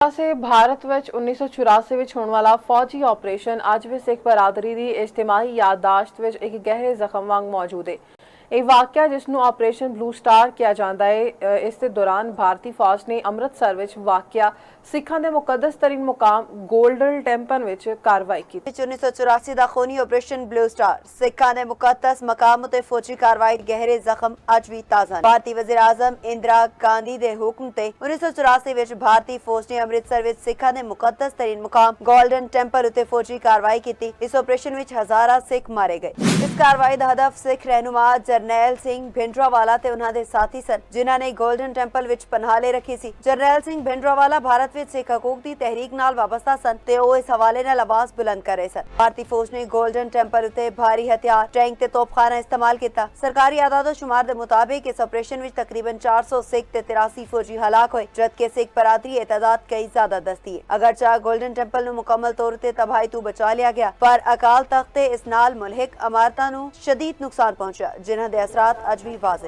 से भारत विच 1984 विच होने वाला फौजी ऑपरेशन अज भी सिख बरादरी की इज्तिमाही याददाश्त विच एक गहरे जख्म वांग मौजूद है। यह वाकया जिसनों ऑपरेशन ब्लू स्टार किया जाता है, इस दे दौरान भारतीय फौज ने अमृतसर विच वाकया सिखां दे मुकद्दस तरीन मुकाम गोल्डन टेंपल विच कार्रवाई की। 1984 का खूनी ऑपरेशन ब्लू स्टार सिखां दे मुकद्दस मकाम ते फौजी कार्रवाई गहरे जख्म अज भी ताज़ा। भारतीय वज़ीर आज़म इंदिरा गांधी दे हुक्म ते 1984 विच भारतीय फौज ने अमृतसर विच सिखां दे मुकद्दस तरीन मुकाम गोल्डन टेंपल उत्ते फौजी कार्रवाई की। इस ऑपरेशन विच हज़ारा सिख मारे गए। इस कार्रवाई का हदफ सिख रहनुमा जरनैल सिंह भिंडरावाला ते उन्हां दे साथी सन, जिन्हां ने गोल्डन टेंपल विच पनाह ले रखी सी। जरनैल सिंह भिंडरावाला भारत विच सिख हकूक दी तहरीक नाल वाबस्ता सन ते ओह इस हवाले नाल आवाज बुलंद कर रहे सन। भारतीय फौज ने गोल्डन टेंपल उत्ते भारी हथियार, टैंक ते तोपखाना इस्तेमाल किया। सरकारी आदादो शुमार के मुताबिक इस ऑपरेशन विच तकरीबन 400 सिख ते 83 फौजी हलाक होए, जबकि सिख बरादरी ए तादाद कई ज्यादा दस्ती है। अगरचा गोल्डन टेंपल नूं मुकम्मल तौर ते तबाही तों बचा लिया गया, पर अकाल तख्त ते इस नाल मुल्हिक इमारतां नूं शदीद नुकसान पहुंचा, जिन्हां दे असरात अज भी वाज़ेह।